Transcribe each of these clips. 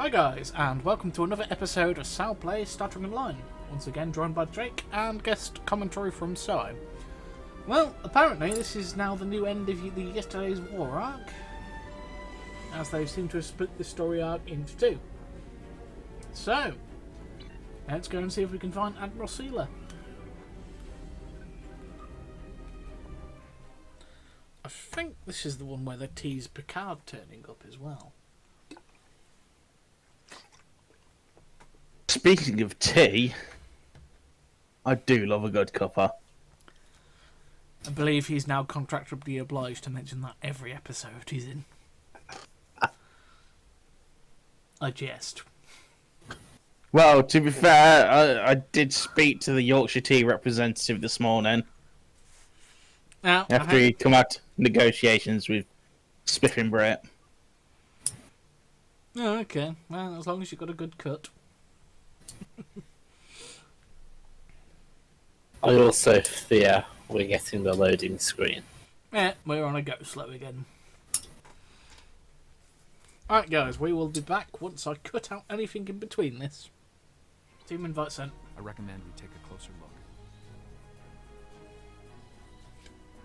Hi guys, and welcome to another episode of Sal Plays Star Trek Online. Once again joined by Drake and guest commentary from So. Well, apparently this is now the new end of the Yesterday's War arc, as they seem to have split the story arc into two. So, let's go and see if we can find Admiral Sealer. I think this is the one where they tease Picard turning up as well. Speaking of tea, I do love a good cuppa. I believe he's now contractually obliged to mention that every episode he's in. I jest. Well, to be fair, I did speak to the Yorkshire Tea representative this morning. Now, after he come out negotiations with Spiffing Brett. Oh, okay. Well, as long as you've got a good cut. I also fear we're getting the loading screen. Yeah, we're on a go slow again. Alright guys, we will be back once I cut out anything in between this. Team invite sent. I recommend we take a closer look.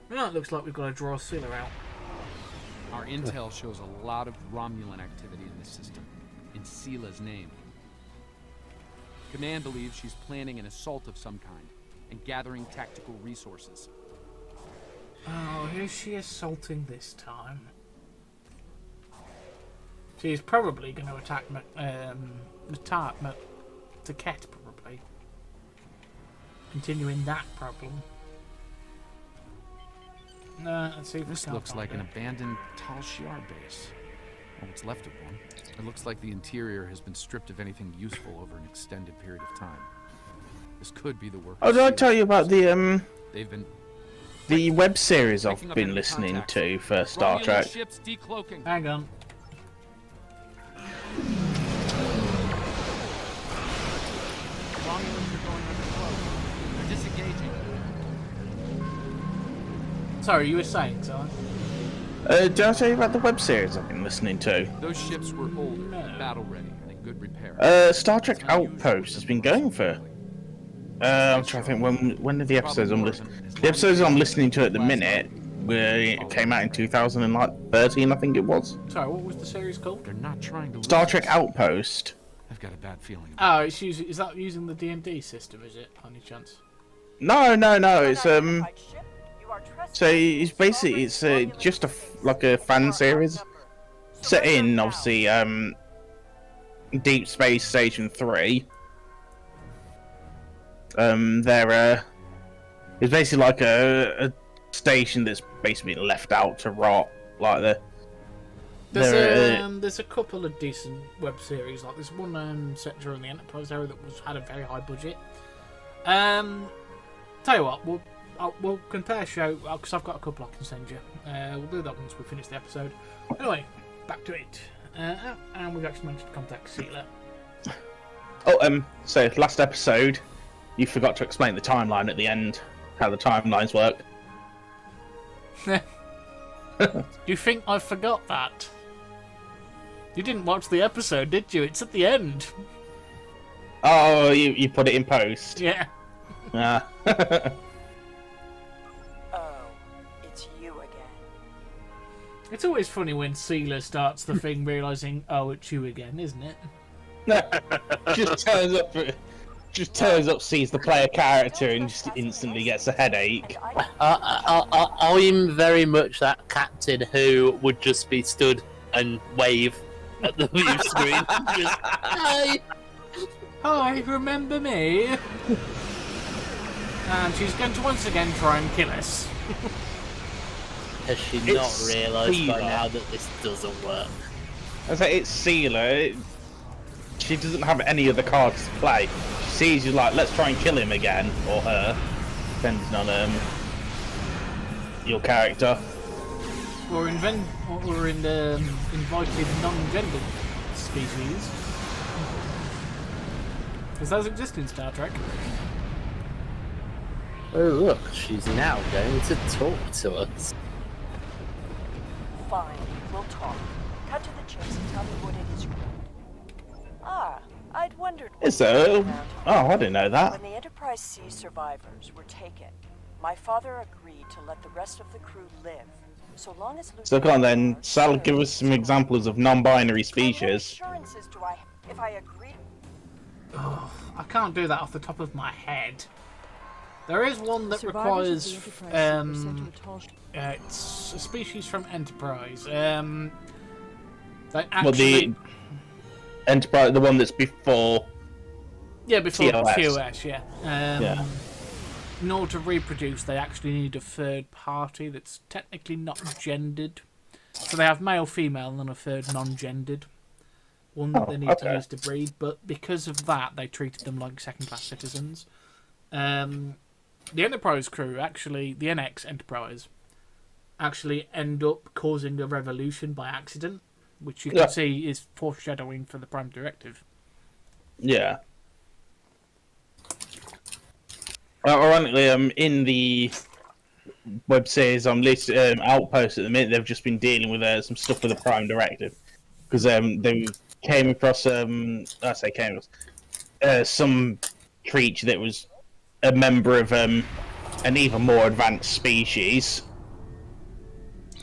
Well, it looks like we've got to draw a sealer out. Our intel shows a lot of Romulan activity in this system, in Seela's name. Command believes she's planning an assault of some kind and gathering tactical resources. Oh, who's she assaulting this time? She's probably going to attack Taket, probably. Continuing that problem. No, let's see if This looks like an abandoned Tal Shiar base. Or what's left of one. It looks like the interior has been stripped of anything useful over an extended period of time. This could be the work. Oh, did I tell you about the They've been web series I've been listening to for Star Trek? Ships decloaking. Hang on. Romulans are going under cloak. They're disengaging. Sorry, you were saying so. Did I tell you about the web series I've been listening to? Those ships were older, battle ready, and in good repair. Star Trek Outpost has been going for. I'm trying to think when are the episodes I'm listening. The episodes I'm listening to at the minute came out in 2013, I think it was. Sorry, what was the series called? They're not trying to. Star Trek Outpost. I've got a bad feeling. Oh, it's using, is that using the D&D system? Is it? Any chance? No. It's So it's basically just like a fan series set in obviously Deep Space Station 3. It's basically like a station that's basically left out to rot. Like there's a couple of decent web series. Like there's one set during the Enterprise era that had a very high budget. Tell you what, we'll compare show because I've got a couple I can send you. We'll do that once we finish the episode. Anyway, back to it. And we've actually managed to contact Sealer. Oh, so last episode, you forgot to explain the timeline at the end, how the timelines work. Do you think I forgot that? You didn't watch the episode, did you? It's at the end. Oh, you put it in post. Yeah. Ah. It's always funny when Sealer starts the thing realising, oh, it's you again, isn't it? just turns up, sees the player character, and just instantly gets a headache. I'm very much that captain who would just be stood and wave at the view screen. Just, hi! Hi, remember me? And she's going to once again try and kill us. Has she not realised by now that this doesn't work? I say it's Sealer. She doesn't have any other cards to play. She sees you like, let's try and kill him again, or her, depending on your character. Or invited non-gendered species. Because those exist in Star Trek. Oh look, she's now going to talk to us. Fine, we'll talk. Cut to the chase and tell me what it is. wondered Is there? around here. Oh, I didn't know that. When the Enterprise C survivors were taken, my father agreed to let the rest of the crew live, so long as So come on then, Lieutenant Sal, Ballard give us some shared examples of non-binary his story. What species. assurances do I have if I agree? I can't do that off the top of my head. There is one that Survivors of requires. the Enterprise C were sent to a tall It's a species from Enterprise. They Well, actually. the Enterprise, the one that's before. Yeah, before TOS. TOS, yeah. Yeah. In order to reproduce, they actually need a third party that's technically not gendered. So they have male, female, and then a third non-gendered one that Oh, they need to okay. use to breed. But because of that, they treated them like second-class citizens. The Enterprise crew, actually, the NX Enterprise, actually end up causing a revolution by accident, which you can Yeah. see is foreshadowing for the Prime Directive. Yeah. Ironically, in the web series Outpost at the minute, they've just been dealing with some stuff with the Prime Directive because they came across some creature that was a member of an even more advanced species.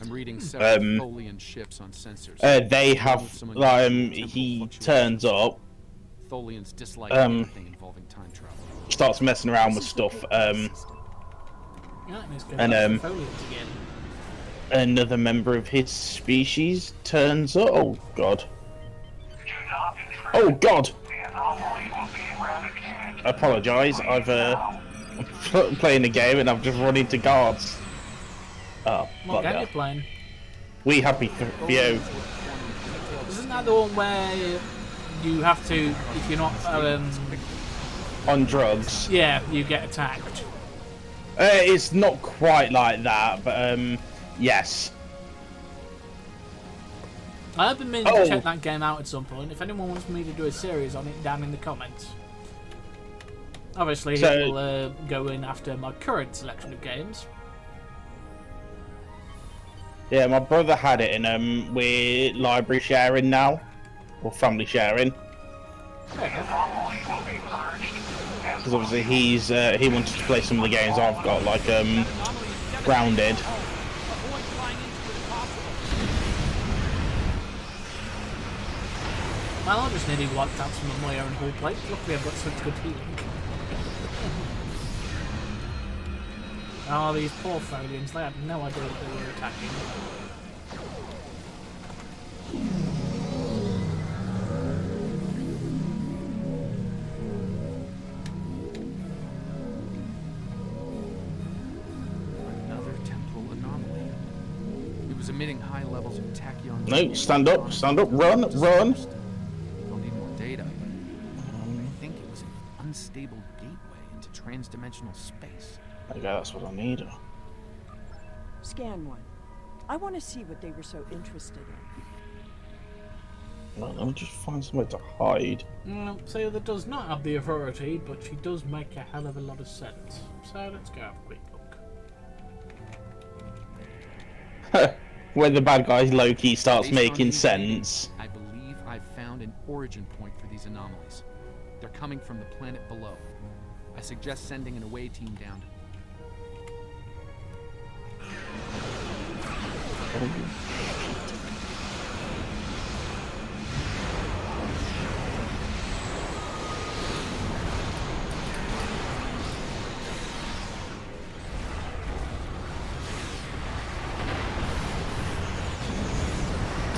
I'm reading several Tholian ships on sensors. They Along have with some unusual temporal he fluctuations. turns up, Tholians dislike anything involving time travel. starts messing around with stuff. Yeah, and it's going And, back to foliage again. Another member of his species turns up. Oh god. Oh god. I apologise. I'm playing a game and I've just run into guards. Oh, What game bugger. you playing? We happy for you. Isn't that the one where you have to, if you're not, On drugs. yeah, you get attacked? It's not quite like that, but yes. I have been meaning Oh. to check that game out at some point. If anyone wants me to do a series on it, down in the comments. Obviously, So- it will go in after my current selection of games. Yeah, my brother had it, and we're library sharing now, or family sharing. Because obviously he wanted to play some of the games I've got, like Grounded. Well, I just nearly wiped out some of my own whole plate. Luckily, I've got such good healing. Oh, these poor Folians, they had no idea what they were attacking. Another temporal anomaly. It was emitting high levels of tachyon. No, stand up, run. Don't need more data. I think it was an unstable gateway into transdimensional space. Okay, that's what I need. Scan one. I want to see what they were so interested in. Well, let me just find somewhere to hide. So that does not have the authority, but she does make a hell of a lot of sense. So let's go have a quick look. Where the bad guy Loki starts Based on making these data, sense. I believe I've found an origin point for these anomalies. They're coming from the planet below. I suggest sending an away team down.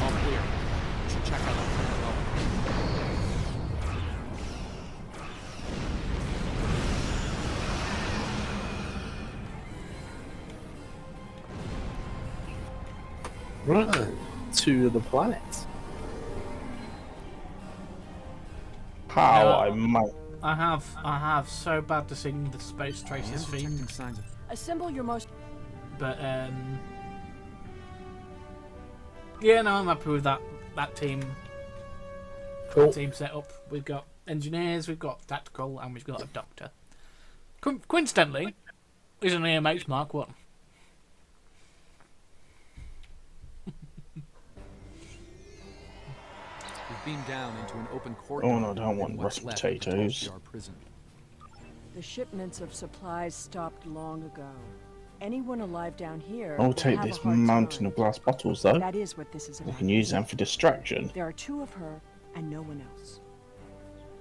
All clear. We should check out the planet level. Right. To the planet. How Yeah. I might. I have so bad to sing the Space I am Traces detecting theme, signs of Assemble your most. but yeah, no, I'm happy with that team. Cool. That team setup. We've got engineers, we've got tactical, and we've got a doctor. Coincidentally, is an EMH Mark 1. We've beamed down into an open courtyard. Oh no, I don't in want what's roast left of the potatoes. Talshiar prison. The shipments of supplies stopped long ago. Anyone alive down here I'll will take have a this hard mountain time. of glass bottles though. That is what this is We about. can use them for distraction. There are 2 of her and no one else.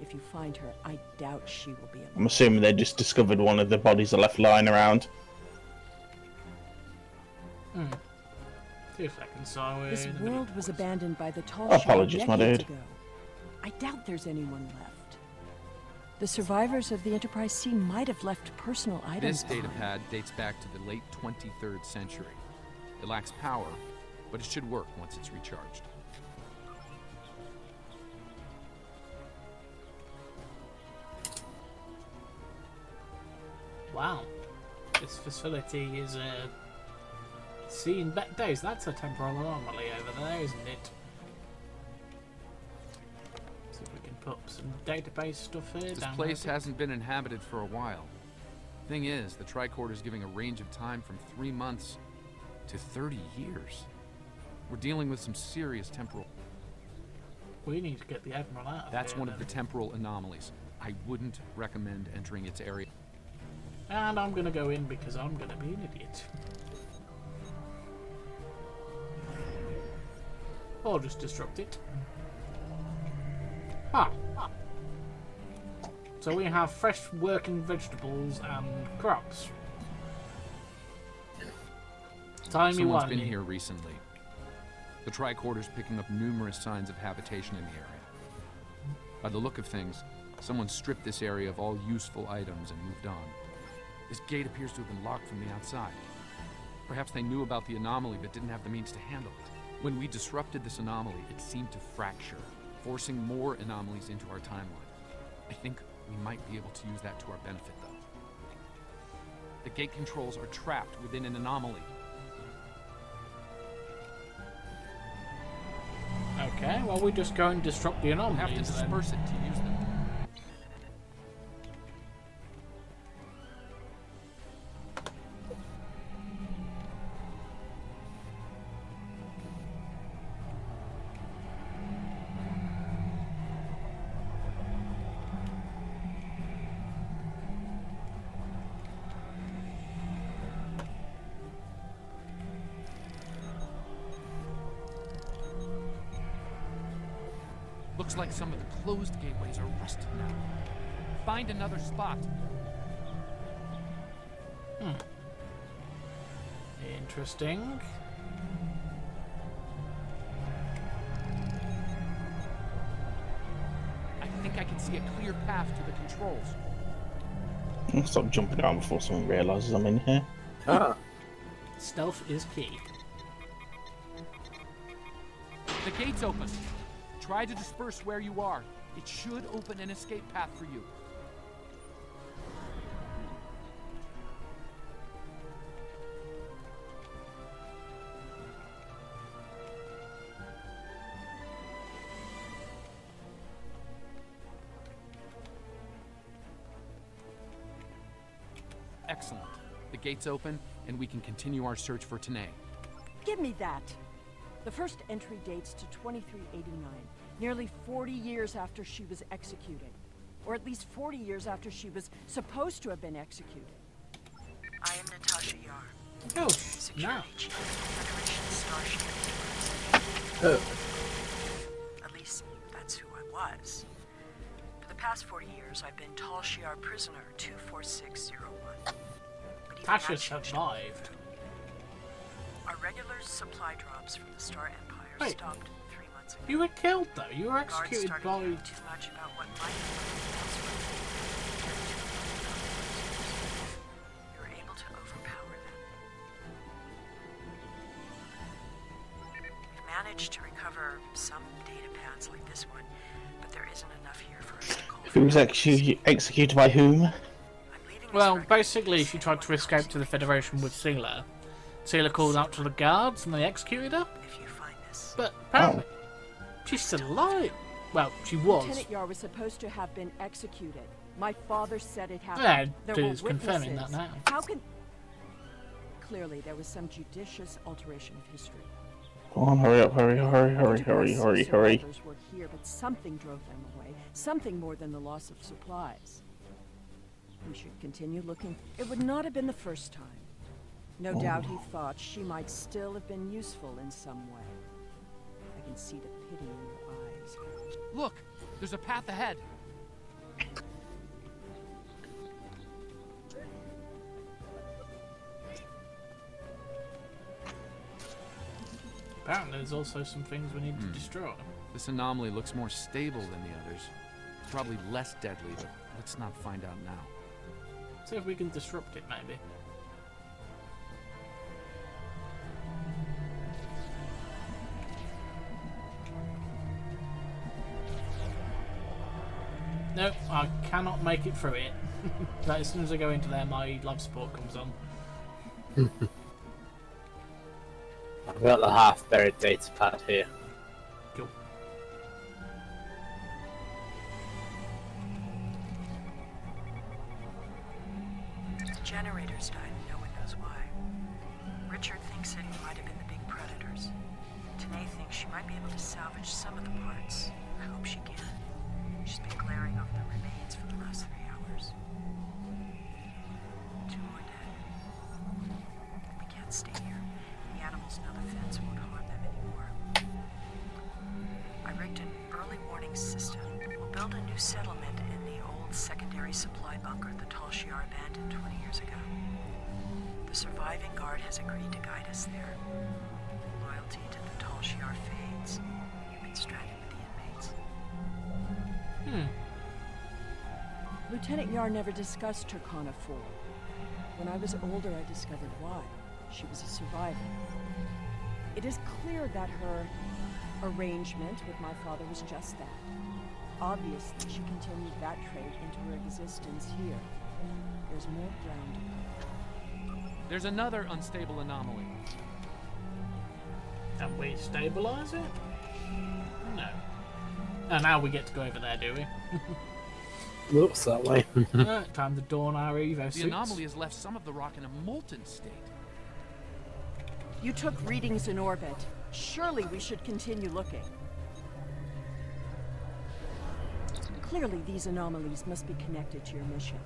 If you find her, I doubt she will be alive. I'm assuming they just discovered one of the bodies are left lying around. 2 seconds, so This in the world was abandoned by the Talshiar Apologies, my decades dude. ago. I doubt there's anyone left. The survivors of the Enterprise C might have left personal items This data behind. pad dates back to the late 23rd century. It lacks power, but it should work once it's recharged. Wow. This facility is seen back days. That's a temporal anomaly over there, isn't it? See if we can put some database stuff here. This download place it. hasn't been inhabited for a while. Thing is, the tricorder is giving a range of time from 3 months to 30 years. We're dealing with some serious temporal. We need to get the Admiral out of That's here, one of the then. temporal anomalies. I wouldn't recommend entering its area. And I'm gonna go in because I'm gonna be an idiot. Or just disrupt it. Ah. So we have fresh working vegetables and crops. Timey Someone's wimey. been here recently. The tricorder's picking up numerous signs of habitation in the area. By the look of things, someone stripped this area of all useful items and moved on. This gate appears to have been locked from the outside. Perhaps they knew about the anomaly but didn't have the means to handle it. When we disrupted this anomaly, it seemed to fracture, forcing more anomalies into our timeline. I think we might be able to use that to our benefit, though. The gate controls are trapped within an anomaly. Okay, well we just go and disrupt the We'll have to anomalies then. disperse it to use them. Looks like some of the closed gateways are rusted now. Find another spot. Interesting. I think I can see a clear path to the controls. I'll stop jumping around before someone realises I'm in here. Stealth is key. The gate's open. Try to disperse where you are. It should open an escape path for you. Excellent. The gate's open, and we can continue our search for Tanae. Give me that. The first entry dates to 2389, nearly 40 years after she was executed. Or at least 40 years after she was supposed to have been executed. I am Natasha Yar, Oh, Security no. Chief of Federation Starship. At least, that's who I was. For the past 40 years, I've been Talshiar prisoner 24601. But even Tasha that changed. survived. Our regular supply drops from the Star Empire Wait. stopped 3 months ago. You were killed though. You were Guards executed started by. hearing too much about what might have happened elsewhere. We were able to overpower them. We've managed to recover some data pads like this one, but there isn't enough here for us to call. Who was executed by whom? I'm leaving this Well, record basically, with she tried to anyone escape else to the who Federation with Sealer. Sealer called out to the guards and they executed her. If you find this, But apparently, she's still alive. Well, she was. Lieutenant Yar was supposed to have been executed. My father said it happened. Yeah, There dude's were confirming witnesses. that now. How can... Clearly, there was some judicious alteration of history. Come on, hurry up, hurry, hurry, hurry, Most hurry, hurry, hurry. survivors were here, but something drove them away. Something more than the loss of supplies. We should continue looking. It would not have been the first time. No doubt he thought she might still have been useful in some way. I can see the pity in your eyes. Look, there's a path ahead. Apparently there's also some things we need to destroy. This anomaly looks more stable than the others. It's probably less deadly, but let's not find out now. See if we can disrupt it, maybe. No, I cannot make it through it. But as soon as I go into there, my love support comes on. I've got the half-buried data pad here. Cool. The generators died, and no one knows why. Richard thinks it might have been the big predators. Tanae thinks she might be able to salvage some of the parts. I hope she can. She's been glaring over the remains for the last 3 hours. 2 more dead. We can't stay here. The animals know the fence won't harm them anymore. I rigged an early warning system. We'll build a new settlement in the old secondary supply bunker the Tal Shiar abandoned 20 years ago. The surviving guard has agreed to guide us there. Loyalty to the Tal Shiar fades. You've been stranded with the inmates. Lieutenant Yar never discussed Turkana 4. When I was older, I discovered why. She was a survivor. It is clear that her arrangement with my father was just that. Obviously, she continued that trait into her existence here. There's more ground to cover. There's another unstable anomaly. Can we stabilise it? No. And now we get to go over there, do we? Looks that way. Time to don our Evo The suits. anomaly has left some of the rock in a molten state. You took readings in orbit. Surely we should continue looking. Clearly, these anomalies must be connected to your mission.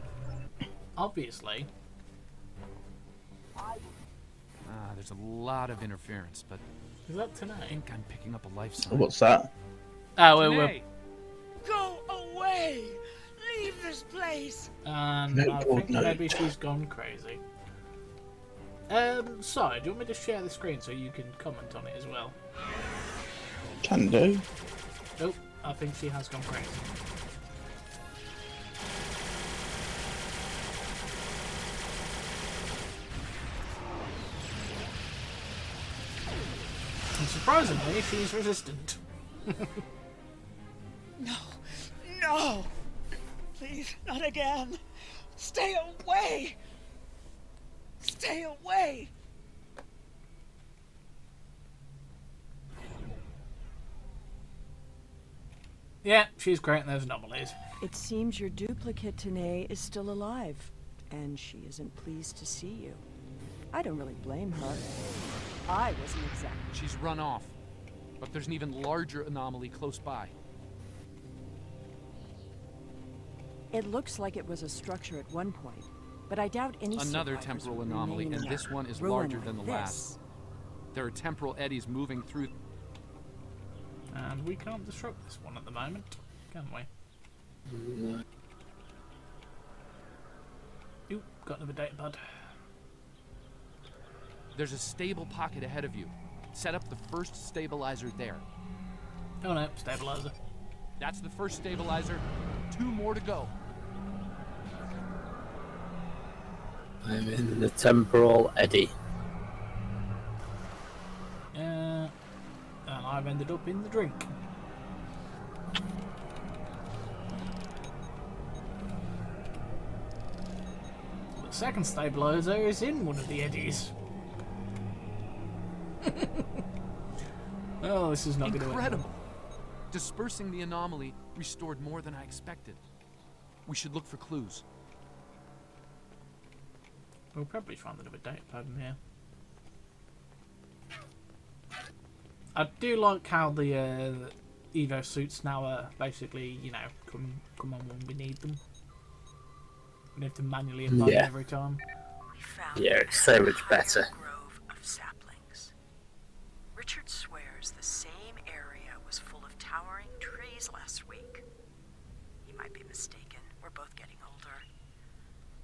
Obviously. There's a lot of interference, but Is that I tonight? think I'm picking up a life sign. What's that? Oh, Tanae! Go away! Leave this place! And No, I Paul, think no. maybe she's gone crazy. So, do you want me to share the screen so you can comment on it as well? Can do. Oh, I think she has gone crazy. And surprisingly, she's resistant. No, no! Please, not again! Stay away! Stay away! Yeah, she's creating those anomalies. It seems your duplicate, Tanae, is still alive, and she isn't pleased to see you. I don't really blame her. I wasn't exactly. She's run off, but there's an even larger anomaly close by. It looks like it was a structure at one point, but I doubt any Another survivors temporal would anomaly, remain and in this a one is ruin larger like than the this. last. There are temporal eddies moving through. And we can't disrupt this one at the moment, can we? Oop, got another data pad. There's a stable pocket ahead of you. Set up the first stabilizer there. Oh no, stabilizer. That's the first stabilizer. 2 more to go. I'm in the temporal eddy. And I've ended up in the drink. The second stabilizer is in one of the eddies. Oh, this is not going to end. Incredible! Dispersing the anomaly restored more than I expected. We should look for clues. We'll probably find another data pad in here. I do like how the Evo suits now are basically, come on when we need them. We have to manually invite them every time. We found Yeah, it's so much better. a grove of saplings. Richard swears the same area was full of towering trees last week. He might be mistaken. We're both getting older.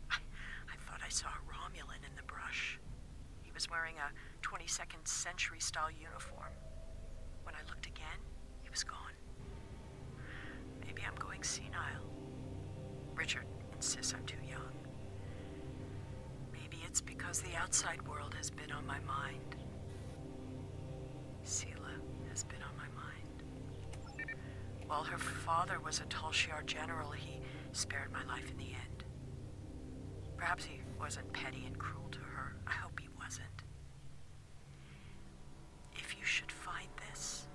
I thought I saw a Romulan in the brush. He was wearing a 22nd century style uniform. When I looked again, he was gone. Maybe I'm going senile. Richard insists I'm too young. Maybe it's because the outside world has been on my mind. Sela has been on my mind. While her father was a Tal Shiar general, he spared my life in the end. Perhaps he wasn't petty and cruel to her. I hope he wasn't. If you should find this,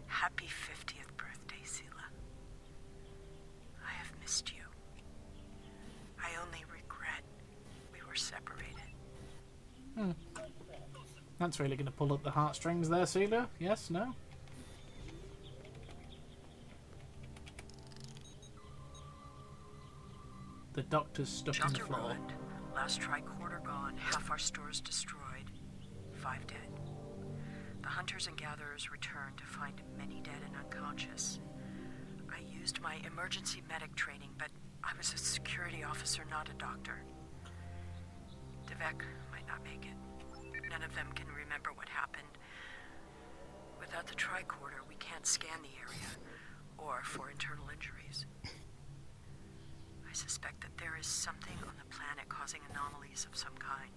happy 50th birthday, Sela. I have missed you. I only regret we were separated. That's really going to pull up the heartstrings there, Sela. Yes, no? The doctor's stuck in the Shelter floor. ruined. Last tricorder gone. Half our stores destroyed. 5 dead. The hunters and gatherers returned to find many dead and unconscious. I used my emergency medic training, but I was a security officer, not a doctor. Devek might not make it. None of them can remember what happened. Without the tricorder, we can't scan the area, or for internal injuries. I suspect that there is something on the planet causing anomalies of some kind.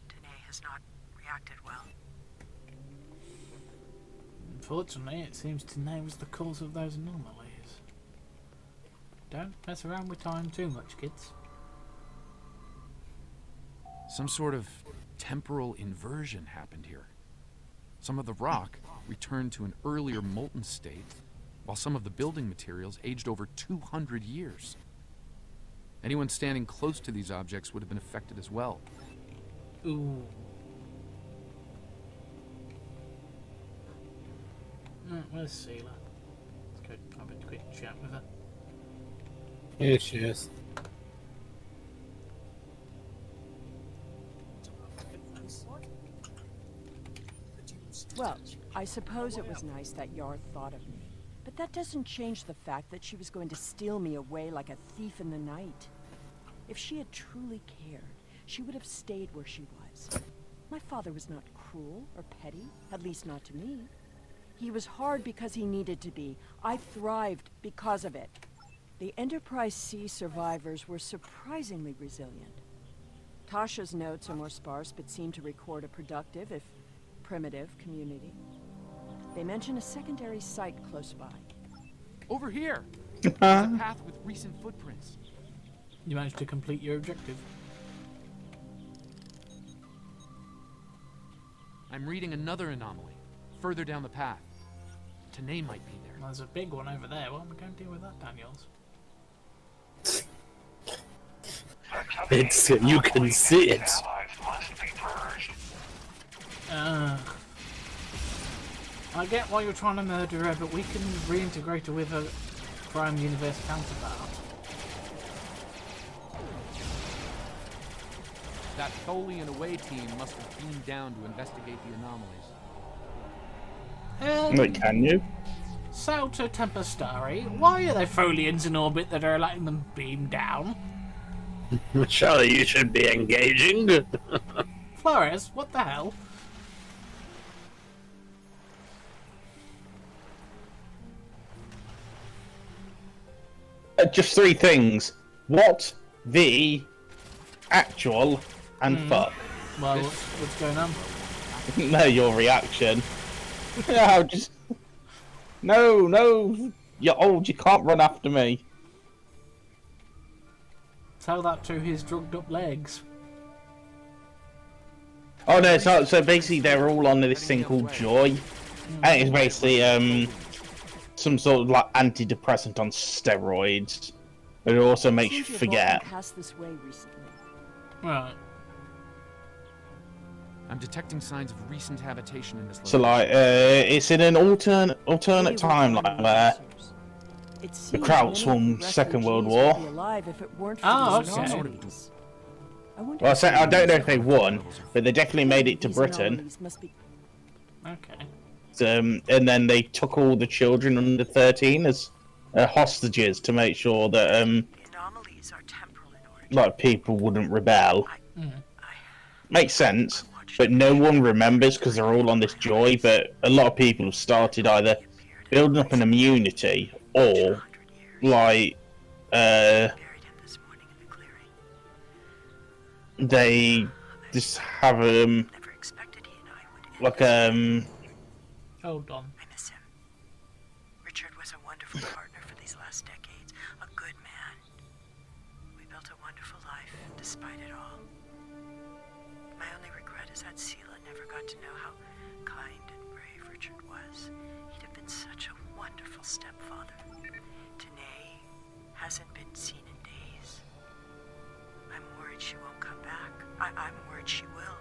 Tanae has not reacted well. Unfortunately, it seems Tanae was the cause of those anomalies. Don't mess around with time too much, kids. Some sort of temporal inversion happened here. Some of the rock returned to an earlier molten state, while some of the building materials aged over 200 years. Anyone standing close to these objects would have been affected as well. Ooh. Where's Sela? Let's go have a quick chat with her. Here she is. Well, I suppose it was nice that Yar thought of me. But that doesn't change the fact that she was going to steal me away like a thief in the night. If she had truly cared, she would have stayed where she was. My father was not cruel or petty, at least not to me. He was hard because he needed to be. I thrived because of it. The Enterprise C survivors were surprisingly resilient. Tasha's notes are more sparse, but seem to record a productive, if primitive, community. They mention a secondary site close by. Over here! There's a path with recent footprints. You managed to complete your objective. I'm reading another anomaly, further down the path. Tanae might be there. There's a big one over there. What am I going to deal with that, Daniels? It's you can see it. I get why you're trying to murder her, but we can reintegrate her with her Prime Universe counterpart. That Tholian away team must have beamed down to investigate the anomalies. Wait, can you? Salto Tempestari, why are there Folians in orbit that are letting them beam down? Surely you should be engaging. Flores, what the hell? Just 3 things. What, the, actual, and fuck. Well, what's going on? No, your reaction. No, just... No, you're old, you can't run after me. Tell that to his drugged up legs. Oh no, so basically they're all on this thing called Joy. And it's basically, some sort of like antidepressant on steroids. But it also makes you Seems you've forget. walked past this way recently. Right. I'm detecting signs of recent habitation in this So location. like, it's in an alternate timeline where the Krauts won Second World War. Oh, okay. Well, I don't know if they won, but they definitely made it to Britain. Okay. And then they took all the children under 13 as hostages to make sure that The anomalies are temporal in origin. like people wouldn't rebel. Mm. Makes sense, but no one remembers because they're all on this joy. But a lot of people have started either building up an immunity or like Buried him this morning in the clearing. they just have Never expected he and I would like Hold on. I miss him. Richard was a wonderful partner for these last decades. A good man. We built a wonderful life despite it all. My only regret is that Sela never got to know how kind and brave Richard was. He'd have been such a wonderful stepfather. Tanae hasn't been seen in days. I'm worried she won't come back. I'm worried she will.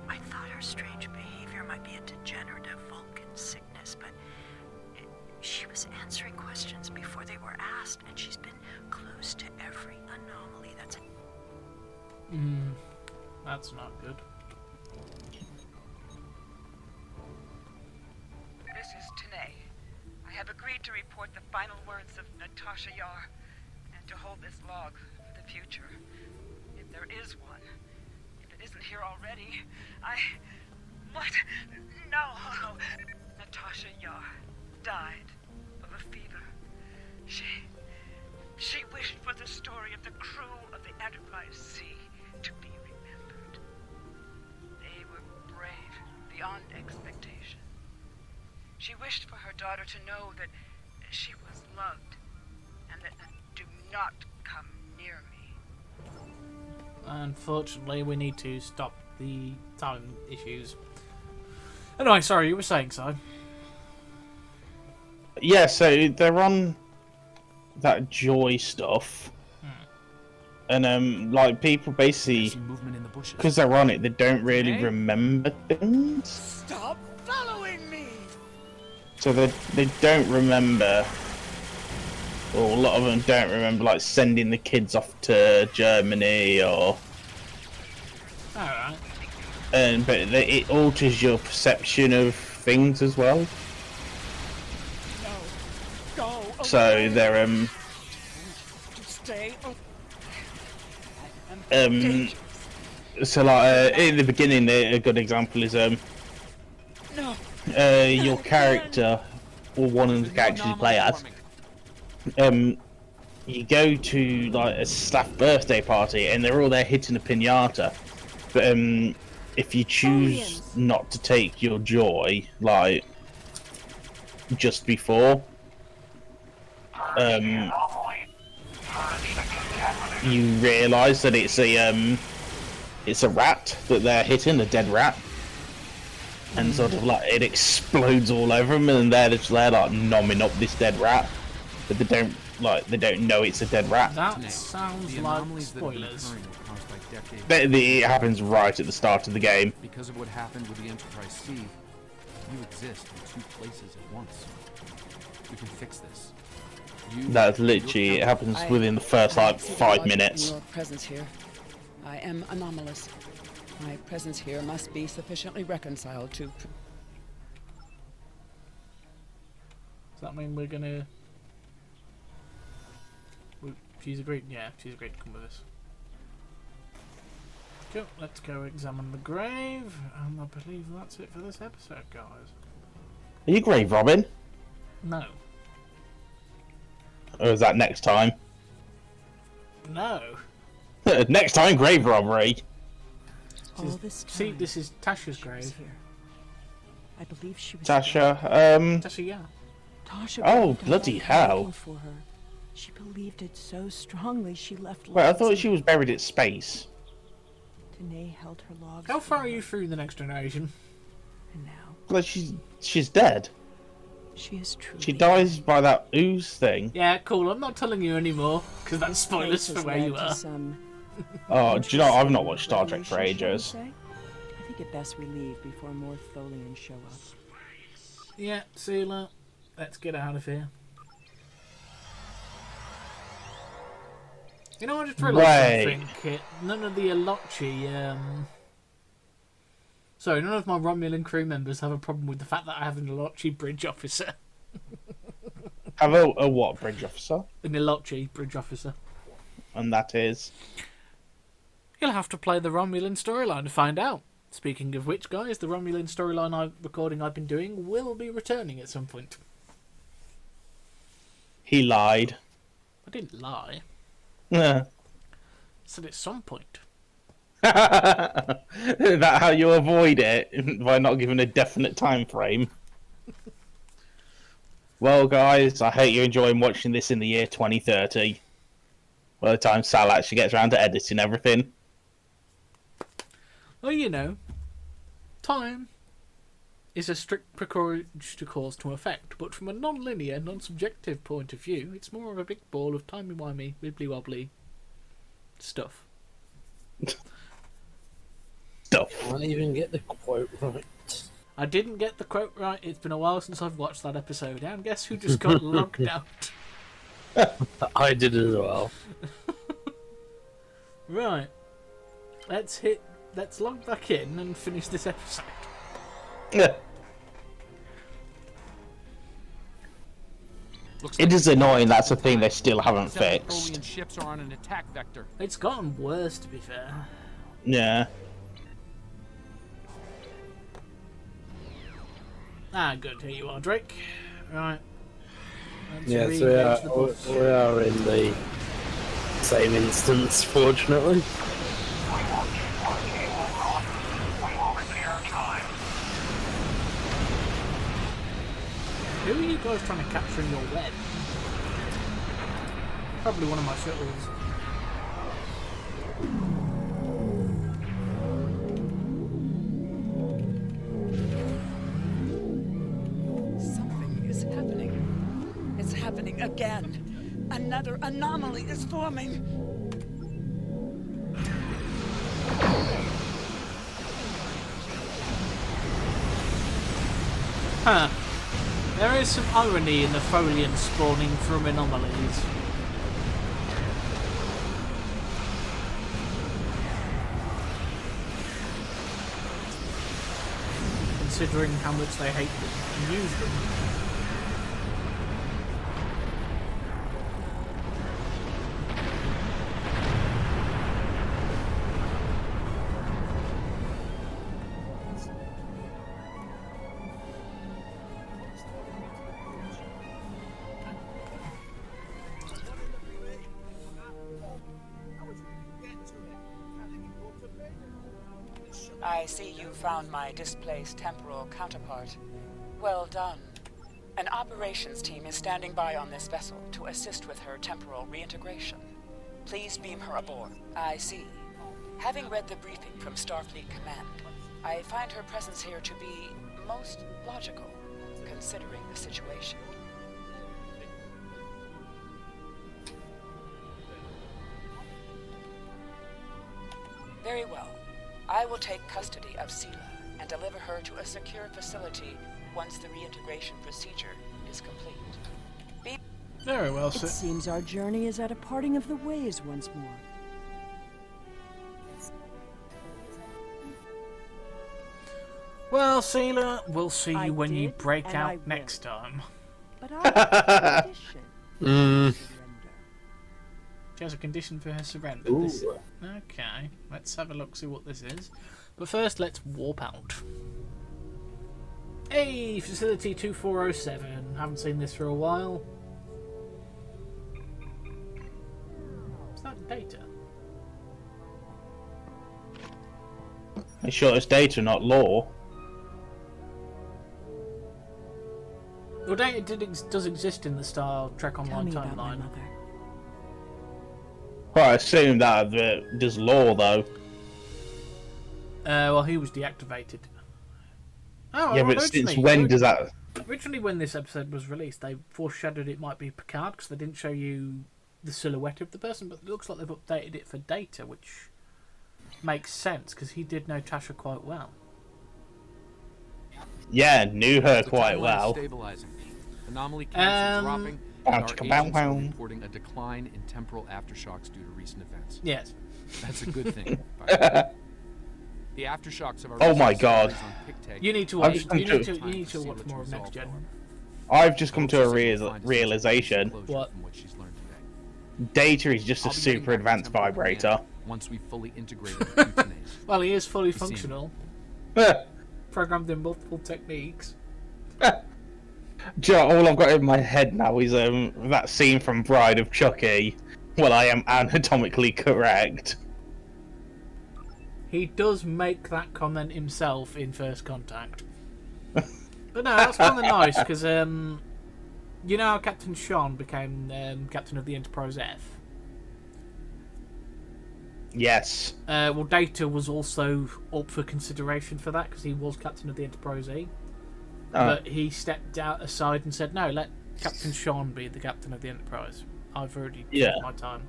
I thought her strange behavior might be a degenerative Vulcan sickness, but she was answering questions before they were asked, and she's been close to every anomaly that's That's not good. This is Tanae. I have agreed to report the final words of Natasha Yar and to hold this log for the future. If there is one. If it isn't here already, What? No! Natasha Yar died of a fever. She wished for the story of the crew of the Enterprise C to be remembered. They were brave beyond expectation. She wished for her daughter to know that she was loved and that do not come near me. Unfortunately, we need to stop the time issues. Anyway, sorry, you were saying so. yeah. So they're on that joy stuff, and like people basically Some movement in the bushes. because they're on it, they don't really remember things. Stop following me! So they don't remember, or a lot of them don't remember, like sending the kids off to Germany or. Alright. But it alters your perception of things as well. No. Go away. So they're Stay away. so like in the beginning, a good example is No. your character, or one of the characters you play as, you go to like a staff birthday party and they're all there hitting a piñata, but if you choose not to take your joy, like just before, you realise that it's a rat that they're hitting, a dead rat, and sort of like it explodes all over them, and they're just there like nomming up this dead rat, but they don't know it's a dead rat. That sounds The like anomalies that have been spoilers. occurring were caused by decades. It happens right at the start of the game. Because of what happened with the Enterprise C, you exist in two places at once. We can fix this. That's literally, it happens within the first like 5 minutes. Your presence here. I am anomalous. My presence here must be sufficiently reconciled to. Does that mean we're gonna... She's agreed? Yeah, she's agreed to come with us. Cool, let's go examine the grave, and I believe that's it for this episode, guys. Are you Grave Robin? No. Or is that next time? No. Next time, Grave Robbery! All this time, See, this is Tasha's she was grave. here. I believe she was Tasha, Tasha, yeah. Tasha Oh, believed I bloody was hell. waiting for her. She believed it so strongly she left wait, I logs thought in- she was buried at space. Tanae held her logs. How for far are her, you through the next generation? And now Like she's dead. she is truly. She dies by that ooze thing. Yeah, cool, I'm not telling you anymore, because that's This spoilers place for has where you led to are. some Oh, do you know, I've not watched Star Trek revelation, for shall we ages. say? think it best we leave before more Tholians show up. Yeah, Sealer, let's get out of here. You know, I just realised something, Kit. None of the Alochi, sorry, none of my Romulan crew members have a problem with the fact that I have an Alochi bridge officer. Have a what bridge officer? An Alochi bridge officer. And that is... You'll have to play the Romulan storyline to find out. Speaking of which, guys, the Romulan storyline recording I've been doing will be returning at some point. He lied. I didn't lie. Yeah. I said at some point. Is that how you avoid it? By not giving a definite time frame? Well, guys, I hope you're enjoying watching this in the year 2030. By the time Sal actually gets around to editing everything. Well, you know, time is a strict precourage to cause to effect, but from a non-linear, non-subjective point of view, it's more of a big ball of timey-wimey, wibbly-wobbly stuff. I can't even get the quote right. I didn't get the quote right. It's been a while since I've watched that episode, and guess who just got logged out? I did as well. Right. Let's log back in and finish this episode. Yeah. It is annoying that's a thing they still haven't fixed. Ships are on an attack vector. It's gotten worse, to be fair. Yeah. Ah, good. Here you are, Drake. Right. Let's Yes, re-engage the bus. we are in the same instance, fortunately. Who are you guys trying to capture in your web? Probably one of my shuttles. Something is happening. It's happening again. Another anomaly is forming. Huh. There is some irony in the Tholian spawning from anomalies. Considering how much they hate them and use them. I see you found my displaced temporal counterpart. Well done. An operations team is standing by on this vessel to assist with her temporal reintegration. Please beam her aboard. I see. Having read the briefing from Starfleet Command, I find her presence here to be most logical, considering the situation. Very well. I will take custody of Sela and deliver her to a secure facility once the reintegration procedure is complete. Very well, It sir. seems our journey is at a parting of the ways once more. Well, Sealer, we'll see I you when you did, break and I out will. next time. But I have a condition. Surrender. She has a condition for her surrender. Ooh. Okay, let's have a look, see what this is. But first, let's warp out. Hey, Facility 2407. Haven't seen this for a while. Is that data? Make sure it's data, not law. Well, data does exist in the Star Trek Tell Online me about my timeline. mother. Well, I assume that there's law, though. Well, he was deactivated. Oh, Yeah, well, but since originally- when does that... Originally, when this episode was released, they foreshadowed it might be Picard because they didn't show you the silhouette of the person, but it looks like they've updated it for Data, which makes sense because he did know Tasha quite well. Yeah, knew her The quite timeline is well. Stabilizing. Anomaly counts are dropping. Bow, And our chicka, bow, agents are wow. reporting a decline in temporal aftershocks due to recent events. Yes. That's a good thing. by the way. The aftershocks of our Oh my recent God. surgeries on Pictet You need to I've watch. just come You to- need to. You time need for to Seela watch more of resolve, Next Gen. however. I've just come Hope to a she's able to find us realization. closure What? from what she's learned today. Data is just a I'll be getting super back to advanced temporal vibrator. command once we've fully integrated the Futanase. Well, he is fully You see him. functional, programmed in multiple techniques. Joe, all I've got in my head now is that scene from Bride of Chucky. Well, I am anatomically correct. He does make that comment himself in First Contact. But no, that's kind of nice because you know how Captain Sean became captain of the Enterprise F. Yes. Well, Data was also up for consideration for that because he was captain of the Enterprise E. But he stepped out aside and said, "No, let Captain Sean be the captain of the Enterprise. I've already taken my time."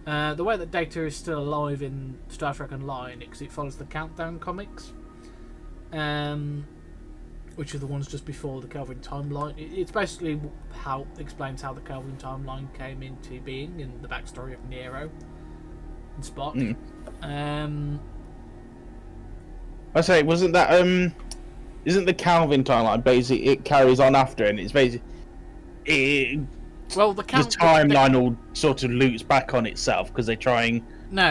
The way that Data is still alive in Star Trek Online, because it follows the Countdown comics, which are the ones just before the Kelvin timeline. It's basically how explains how the Kelvin timeline came into being in the backstory of Nero and Spock. I say, wasn't that isn't the Calvin timeline basically it carries on after, and it's basically Well, the timeline all sort of loops back on itself because they try and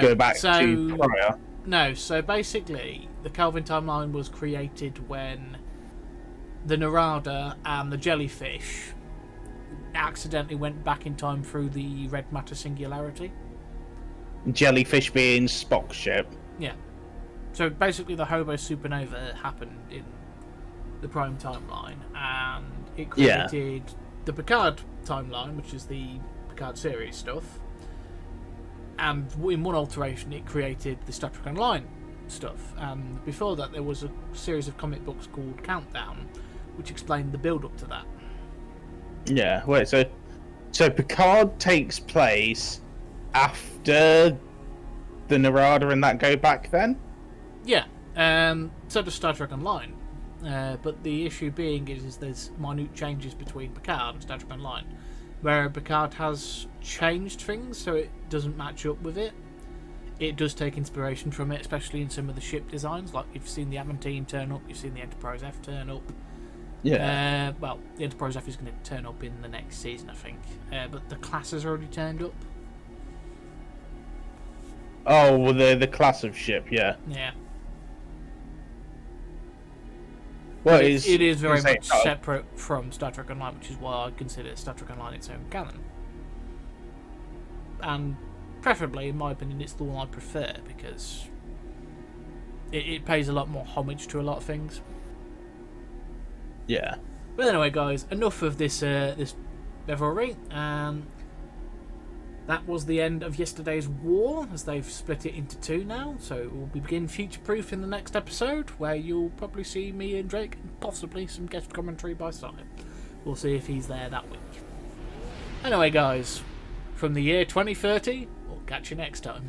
go back to prior. No, so basically, the Kelvin timeline was created when the Narada and the jellyfish accidentally went back in time through the red matter singularity. Jellyfish being Spock's ship. Yeah. So basically, the Hobo supernova happened in the Prime timeline, and it created the Picard timeline, which is the Picard series stuff. And in one alteration, it created the Star Trek Online stuff. And before that, there was a series of comic books called Countdown, which explained the build-up to that. Yeah. Wait. So Picard takes place after the Narada and that go back then. Yeah. So does Star Trek Online. But the issue being is there's minute changes between Picard and Star Trek Online, where Picard has changed things so it doesn't match up with it. It does take inspiration from it, especially in some of the ship designs. Like you've seen the Aventine turn up, you've seen the Enterprise F turn up. Yeah. Well, the Enterprise F is going to turn up in the next season, I think. But the class has already turned up. Oh, well, the class of ship, yeah. Yeah. Well, it is very much separate from Star Trek Online, which is why I consider Star Trek Online its own canon. And preferably, in my opinion, it's the one I prefer because it pays a lot more homage to a lot of things. Yeah. But anyway, guys, enough of this revelry. That was the end of yesterday's war, as they've split it into two now. So we'll begin Future Proof in the next episode, where you'll probably see me and Drake, and possibly some guest commentary by Simon. We'll see if he's there that week. Anyway, guys, from the year 2030, we'll catch you next time.